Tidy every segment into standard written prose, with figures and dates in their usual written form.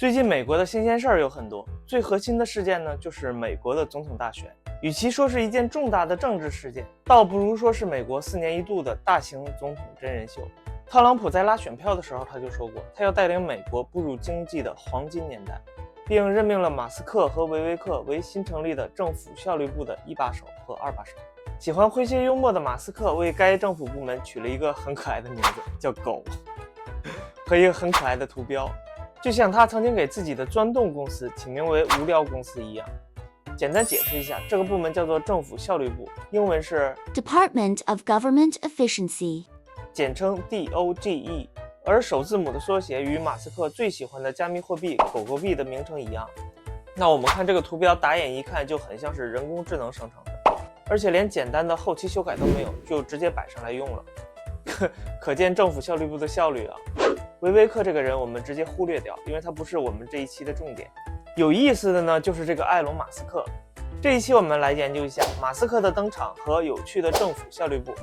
最近美国的新鲜事儿有很多，最核心的事件呢，就是美国的总统大选。与其说是一件重大的政治事件，倒不如说是美国4年一度的大型总统真人秀。特朗普在拉选票的时候，他就说过，他要带领美国步入经济的黄金年代，并任命了马斯克和维维克为新成立的政府效率部的一把手和二把手。喜欢诙谐幽默的马斯克为该政府部门取了一个很可爱的名字，叫狗，和一个很可爱的图标，就像他曾经给自己的钻洞公司起名为无聊公司一样。简单解释一下，这个部门叫做政府效率部，英文是 Department of Government Efficiency， 简称 DOGE， 而首字母的缩写与马斯克最喜欢的加密货币狗狗币的名称一样。那我们看这个图标，打眼一看就很像是人工智能生成的，而且连简单的后期修改都没有，就直接摆上来用了。可见政府效率部的效率啊。维维克这个人我们直接忽略掉，因为他不是我们这一期的重点。有意思的呢，就是这个埃隆·马斯克。这一期我们来研究一下马斯克的登场和有趣的政府效率部。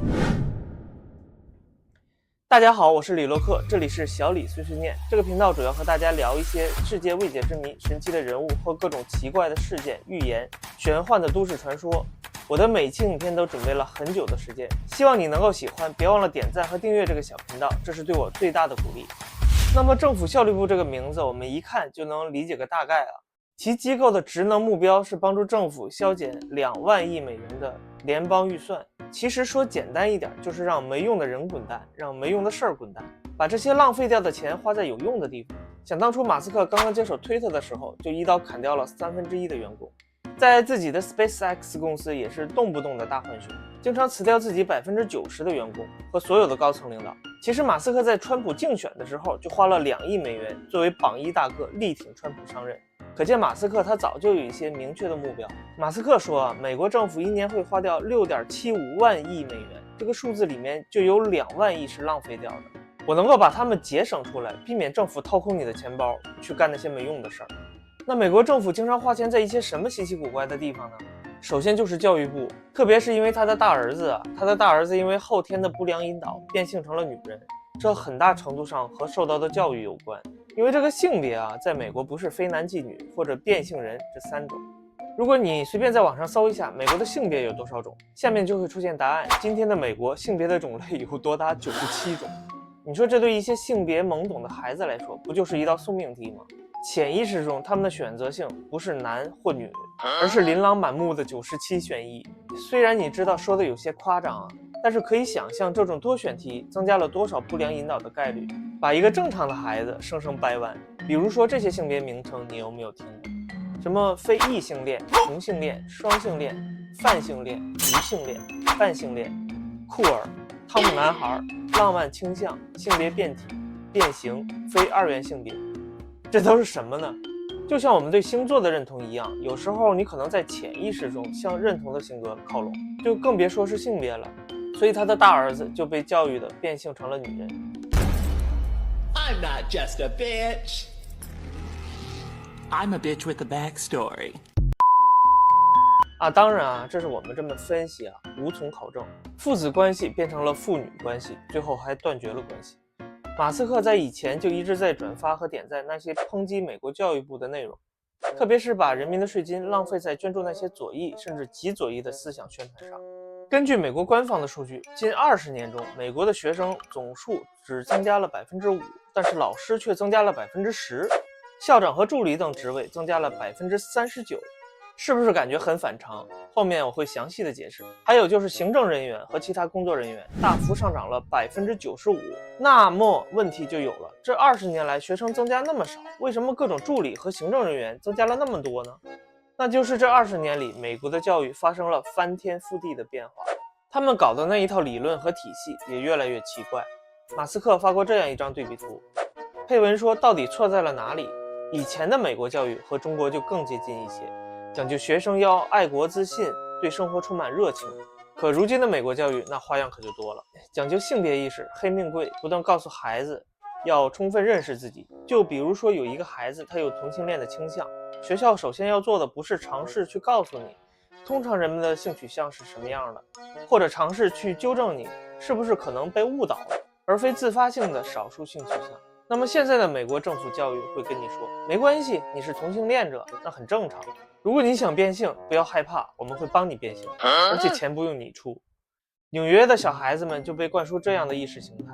大家好，我是李洛克，这里是小李碎碎念。这个频道主要和大家聊一些世界未解之谜、神奇的人物和各种奇怪的事件、预言、玄幻的都市传说。我的每期影片都准备了很久的时间，希望你能够喜欢，别忘了点赞和订阅这个小频道，这是对我最大的鼓励。那么政府效率部这个名字我们一看就能理解个大概啊，其机构的职能目标是帮助政府削减2万亿美元的联邦预算。其实说简单一点，就是让没用的人滚蛋，让没用的事儿滚蛋，把这些浪费掉的钱花在有用的地方。想当初马斯克刚刚接手推特的时候，就一刀砍掉了1/3的员工，在自己的 SpaceX 公司也是动不动的大换血，经常辞掉自己90%的员工和所有的高层领导。其实马斯克在川普竞选的时候就花了2亿美元作为榜一大哥，力挺川普上任。可见马斯克他早就有一些明确的目标。马斯克说美国政府一年会花掉6.75万亿美元，这个数字里面就有2万亿是浪费掉的。我能够把它们节省出来，避免政府掏空你的钱包去干那些没用的事儿。那美国政府经常花钱在一些什么稀奇古怪的地方呢？首先就是教育部，特别是因为他的大儿子因为后天的不良引导变性成了女人，这很大程度上和受到的教育有关。因为这个性别在美国不是非男即女或者变性人这3种。如果你随便在网上搜一下美国的性别有多少种，下面就会出现答案。今天的美国性别的种类有多达97种。你说这对一些性别懵懂的孩子来说，不就是一道送命题吗？潜意识中他们的选择性不是男或女，而是琳琅满目的97选1。虽然你知道说的有些夸张但是可以想象这种多选题增加了多少不良引导的概率，把一个正常的孩子生生掰弯。比如说这些性别名称你有没有听过？什么非异性恋、同性恋、双性恋、泛性恋、无性恋、半性恋、酷儿、汤姆男孩、浪漫倾向、性别变体、变形、非2元性别，这都是什么呢？就像我们对星座的认同一样，有时候你可能在潜意识中向认同的性格靠拢，就更别说是性别了。所以他的大儿子就被教育的变性成了女人。I'm not just a bitch. I'm a bitch with a backstory. 当然这是我们这么分析无从考证。父子关系变成了父女关系，最后还断绝了关系。马斯克在以前就一直在转发和点赞那些抨击美国教育部的内容，特别是把人民的税金浪费在捐助那些左翼甚至极左翼的思想宣传上。根据美国官方的数据，近20年中，美国的学生总数只增加了5%，但是老师却增加了10%，校长和助理等职位增加了39%，是不是感觉很反常？后面我会详细的解释。还有就是行政人员和其他工作人员大幅上涨了95%。那么问题就有了，这20年来学生增加那么少，为什么各种助理和行政人员增加了那么多呢？那就是这20年里，美国的教育发生了翻天覆地的变化，他们搞的那一套理论和体系也越来越奇怪。马斯克发过这样一张对比图，配文说到底错在了哪里？以前的美国教育和中国就更接近一些，讲究学生要爱国自信，对生活充满热情。可如今的美国教育那花样可就多了，讲究性别意识，黑命贵，不断告诉孩子要充分认识自己。就比如说有一个孩子他有同性恋的倾向，学校首先要做的不是尝试去告诉你通常人们的性取向是什么样的，或者尝试去纠正你是不是可能被误导了，而非自发性的少数性取向。那么现在的美国政府教育会跟你说，没关系，你是同性恋者，那很正常。如果你想变性，不要害怕，我们会帮你变性，而且钱不用你出。纽约的小孩子们就被灌输这样的意识形态，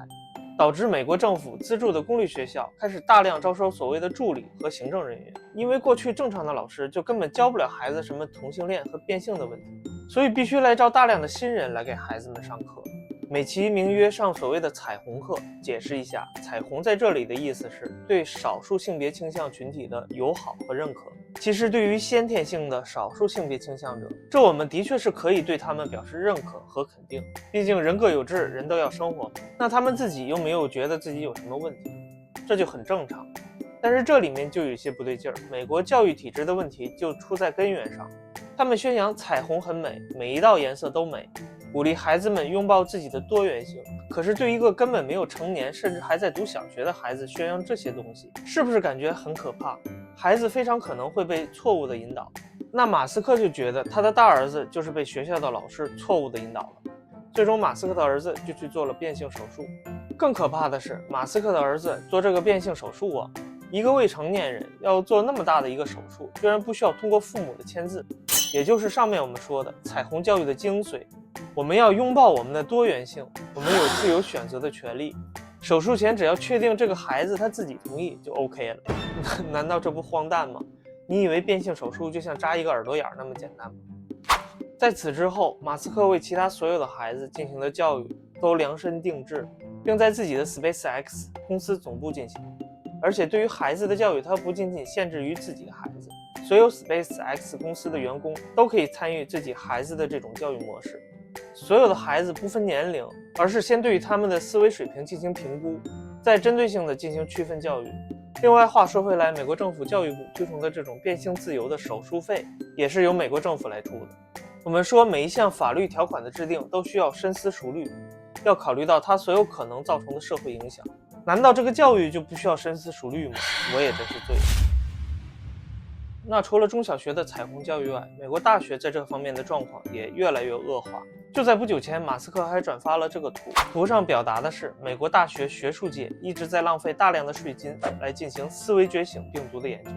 导致美国政府资助的公立学校开始大量招收所谓的助理和行政人员，因为过去正常的老师就根本教不了孩子什么同性恋和变性的问题，所以必须来招大量的新人来给孩子们上课。美其名曰上所谓的彩虹课，解释一下，彩虹在这里的意思是对少数性别倾向群体的友好和认可。其实对于先天性的少数性别倾向者，这我们的确是可以对他们表示认可和肯定，毕竟人各有志，人都要生活，那他们自己又没有觉得自己有什么问题，这就很正常。但是这里面就有一些不对劲儿，美国教育体制的问题就出在根源上，他们宣扬彩虹很美，每一道颜色都美，鼓励孩子们拥抱自己的多元性，可是对一个根本没有成年，甚至还在读小学的孩子宣扬这些东西，是不是感觉很可怕？孩子非常可能会被错误的引导。那马斯克就觉得他的大儿子就是被学校的老师错误的引导了，最终马斯克的儿子就去做了变性手术。更可怕的是，马斯克的儿子做这个变性手术啊，一个未成年人要做那么大的一个手术，居然不需要通过父母的签字，也就是上面我们说的彩虹教育的精髓。我们要拥抱我们的多元性，我们有自由选择的权利。手术前只要确定这个孩子他自己同意就 OK 了。难道这不荒诞吗？你以为变性手术就像扎一个耳朵眼那么简单吗？在此之后，马斯克为其他所有的孩子进行的教育都量身定制，并在自己的 SpaceX 公司总部进行。而且对于孩子的教育，他不仅仅限制于自己的孩子，所有 SpaceX 公司的员工都可以参与自己孩子的这种教育模式。所有的孩子不分年龄，而是先对于他们的思维水平进行评估，再针对性的进行区分教育。另外话说回来，美国政府教育部推崇的这种变性自由的手术费也是由美国政府来出的。我们说每一项法律条款的制定都需要深思熟虑，要考虑到它所有可能造成的社会影响。难道这个教育就不需要深思熟虑吗？我也真是醉了。那除了中小学的彩虹教育外，美国大学在这方面的状况也越来越恶化。就在不久前，马斯克还转发了这个图，图上表达的是美国大学学术界一直在浪费大量的税金来进行思维觉醒病毒的研究，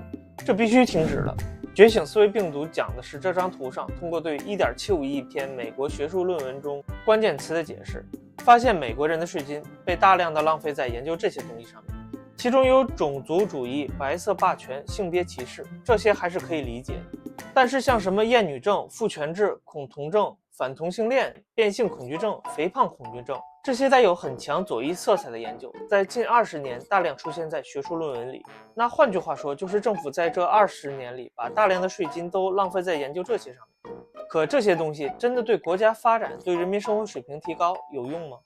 这必须停止了。觉醒思维病毒讲的是这张图上通过对 1.75 亿篇美国学术论文中关键词的解释，发现美国人的税金被大量的浪费在研究这些东西上面。其中有种族主义、白色霸权、性别歧视，这些还是可以理解的。但是像什么厌女症、父权制、恐同症、反同性恋、变性恐惧症、肥胖恐惧症，这些带有很强左翼色彩的研究，在近20年大量出现在学术论文里。那换句话说，就是政府在这20年里把大量的税金都浪费在研究这些上面。可这些东西真的对国家发展、对人民生活水平提高有用吗？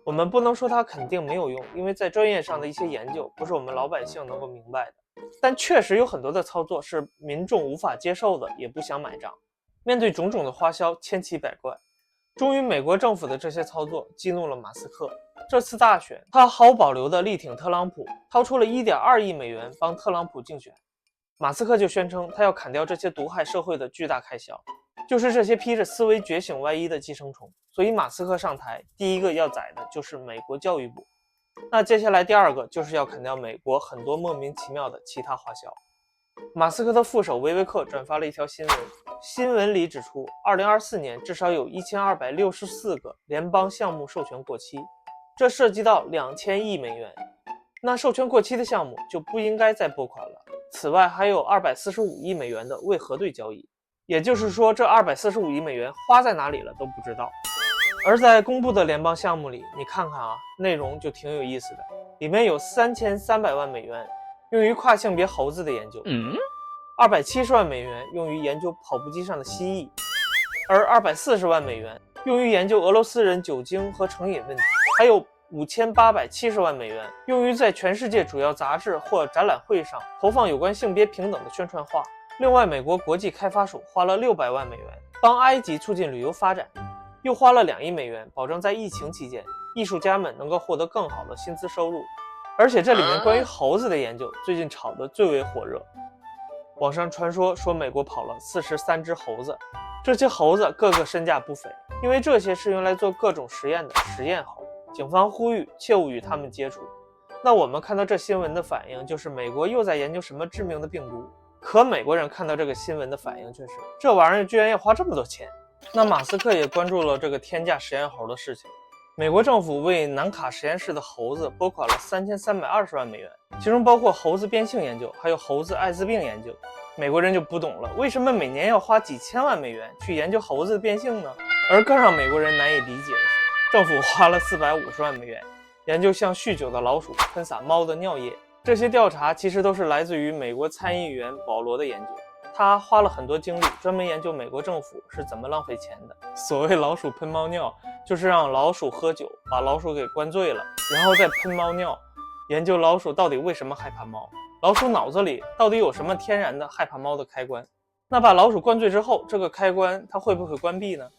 我们不能说它肯定没有用，因为在专业上的一些研究不是我们老百姓能够明白的。但确实有很多的操作是民众无法接受的，也不想买账。面对种种的花销，千奇百怪，终于美国政府的这些操作激怒了马斯克。这次大选，他毫无保留地力挺特朗普，掏出了1.2亿美元帮特朗普竞选。马斯克就宣称他要砍掉这些毒害社会的巨大开销，就是这些披着思维觉醒外衣的寄生虫。所以马斯克上台，第一个要宰的就是美国教育部。那接下来第二个就是要砍掉美国很多莫名其妙的其他花销。马斯克的副手维维克转发了一条新闻，新闻里指出2024年至少有1264个联邦项目授权过期，这涉及到2000亿美元。那授权过期的项目就不应该再拨款了。此外还有245亿美元的未核对交易，也就是说这245亿美元花在哪里了都不知道。而在公布的联邦项目里，你看看啊，内容就挺有意思的，里面有3300万美元用于跨性别猴子的研究，270万美元用于研究跑步机上的蜥蜴，而240万美元用于研究俄罗斯人酒精和成瘾问题，还有5870万美元用于在全世界主要杂志或展览会上投放有关性别平等的宣传画。另外，美国国际开发署花了600万美元帮埃及促进旅游发展，又花了2亿美元保证在疫情期间艺术家们能够获得更好的薪资收入。而且这里面关于猴子的研究最近炒得最为火热，网上传说美国跑了43只猴子，这些猴子个个身价不菲，因为这些是用来做各种实验的实验猴。警方呼吁切勿与他们接触，那我们看到这新闻的反应就是美国又在研究什么致命的病毒，可美国人看到这个新闻的反应却是这玩意儿居然要花这么多钱。那马斯克也关注了这个天价实验猴的事情。美国政府为南卡实验室的猴子拨款了3320万美元，其中包括猴子变性研究，还有猴子艾滋病研究。美国人就不懂了，为什么每年要花几千万美元去研究猴子的变性呢？而更让美国人难以理解的是，政府花了450万美元研究向酗酒的老鼠喷洒猫的尿液。这些调查其实都是来自于美国参议员保罗的研究，他花了很多精力专门研究美国政府是怎么浪费钱的。所谓老鼠喷猫尿，就是让老鼠喝酒，把老鼠给灌醉了，然后再喷猫尿，研究老鼠到底为什么害怕猫，老鼠脑子里到底有什么天然的害怕猫的开关。那把老鼠灌醉之后，这个开关它会不会关闭呢？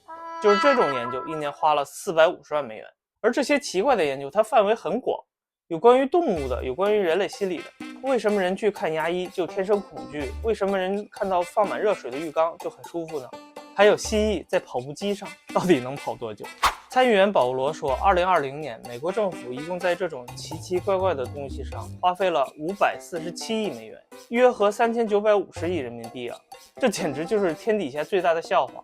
就是这种研究一年花了450万美元。而这些奇怪的研究它范围很广，有关于动物的，有关于人类心理的。为什么人去看牙医就天生恐惧？为什么人看到放满热水的浴缸就很舒服呢？还有蜥蜴在跑步机上到底能跑多久？参议员保罗说，2020年美国政府一共在这种奇奇怪怪的东西上花费了547亿美元，约合3950亿人民币啊！这简直就是天底下最大的笑话。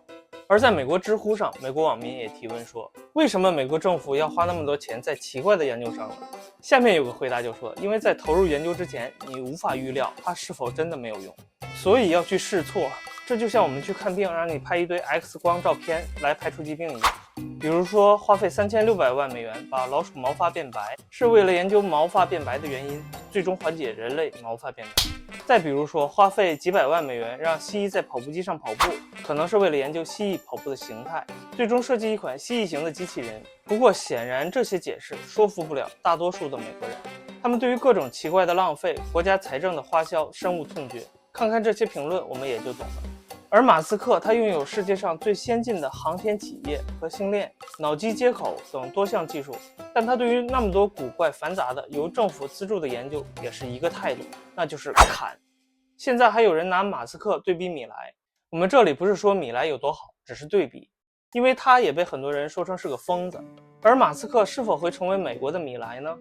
而在美国知乎上，美国网民也提问说，为什么美国政府要花那么多钱在奇怪的研究上呢？下面有个回答就说，因为在投入研究之前，你无法预料它是否真的没有用，所以要去试错。这就像我们去看病，让你拍一堆 X 光照片来排除疾病一样。比如说，花费3600万美元把老鼠毛发变白，是为了研究毛发变白的原因，最终缓解人类毛发变白。再比如说，花费几百万美元让蜥蜴在跑步机上跑步，可能是为了研究蜥蜴跑步的形态，最终设计一款蜥蜴型的机器人。不过显然这些解释说服不了大多数的美国人，他们对于各种奇怪的浪费、国家财政的花销深恶痛绝。看看这些评论，我们也就懂了。而马斯克他拥有世界上最先进的航天企业、核星链、脑机接口等多项技术，但他对于那么多古怪繁杂的由政府资助的研究也是一个态度，那就是砍。现在还有人拿马斯克对比米莱，我们这里不是说米莱有多好，只是对比，因为他也被很多人说成是个疯子。而马斯克是否会成为美国的米莱呢？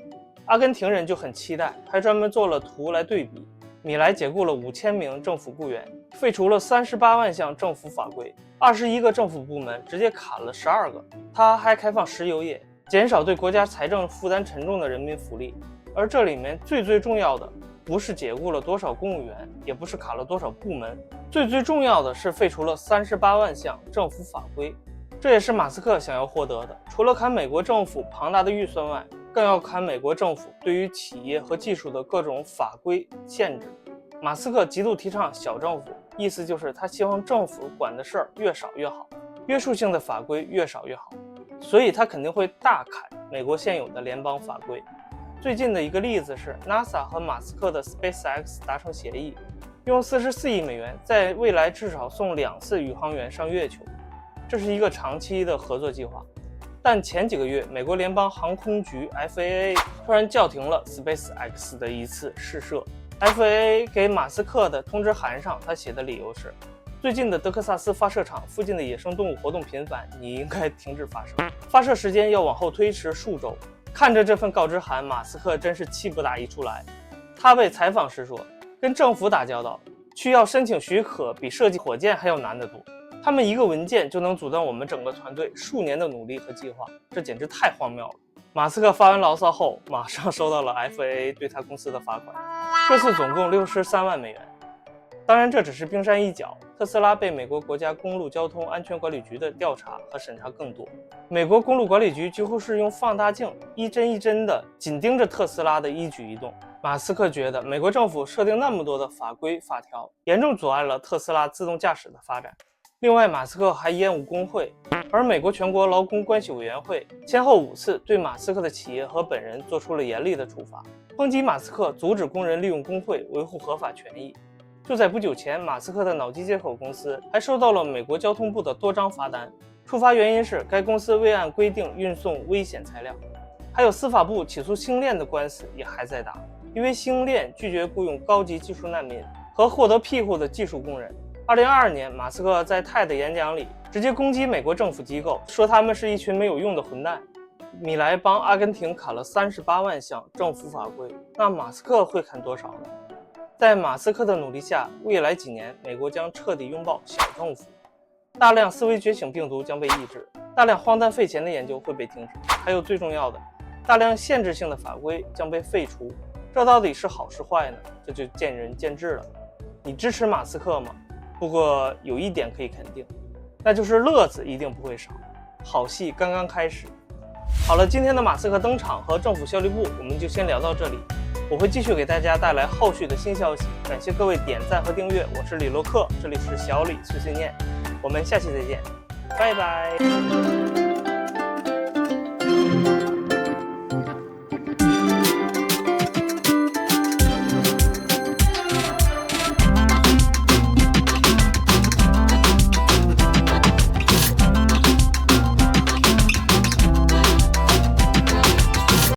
阿根廷人就很期待，还专门做了图来对比。米莱解雇了5000名政府雇员，废除了38万项政府法规，21个政府部门直接砍了12个。他还开放石油业，减少对国家财政负担沉重的人民福利。而这里面最重要的，不是解雇了多少公务员，也不是砍了多少部门，最重要的是废除了38万项政府法规。这也是马斯克想要获得的，除了砍美国政府庞大的预算外，更要砍美国政府对于企业和技术的各种法规限制。马斯克极度提倡小政府，意思就是他希望政府管的事儿越少越好，约束性的法规越少越好，所以他肯定会大砍美国现有的联邦法规。最近的一个例子是 NASA 和马斯克的 SpaceX 达成协议，用44亿美元在未来至少送2次宇航员上月球，这是一个长期的合作计划。但前几个月，美国联邦航空局 FAA 突然叫停了 SpaceX 的一次试射。FAA 给马斯克的通知函上，他写的理由是：最近的德克萨斯发射场附近的野生动物活动频繁，你应该停止发射，发射时间要往后推迟数周。看着这份告知函，马斯克真是气不打一处来。他被采访时说，跟政府打交道需要申请许可，比设计火箭还要难得多。他们一个文件就能阻断我们整个团队数年的努力和计划，这简直太荒谬了。马斯克发完牢骚后，马上收到了 FAA 对他公司的罚款，这次总共63万美元。当然，这只是冰山一角，特斯拉被美国国家公路交通安全管理局的调查和审查更多。美国公路管理局几乎是用放大镜一帧一帧地紧盯着特斯拉的一举一动。马斯克觉得美国政府设定那么多的法规法条，严重阻碍了特斯拉自动驾驶的发展。另外，马斯克还厌恶工会，而美国全国劳工关系委员会先后5次对马斯克的企业和本人做出了严厉的处罚，抨击马斯克阻止工人利用工会维护合法权益。就在不久前，马斯克的脑机接口公司还收到了美国交通部的多张罚单，触发原因是该公司未按规定运送危险材料。还有司法部起诉星链的官司也还在打，因为星链拒绝雇佣高级技术难民和获得庇护的技术工人。2022年，马斯克在TED演讲里直接攻击美国政府机构，说他们是一群没有用的混蛋。米莱帮阿根廷砍了38万项政府法规，那马斯克会砍多少呢？在马斯克的努力下，未来几年美国将彻底拥抱小政府，大量思维觉醒病毒将被抑制，大量荒诞费钱的研究会被停止，还有最重要的，大量限制性的法规将被废除。这到底是好是坏呢？这就见仁见智了。你支持马斯克吗？不过有一点可以肯定，那就是乐子一定不会少，好戏刚刚开始。好了，今天的马斯克登场和政府效率部我们就先聊到这里，我会继续给大家带来后续的新消息。感谢各位点赞和订阅，我是李洛克，这里是小李碎碎念，我们下期再见，拜拜。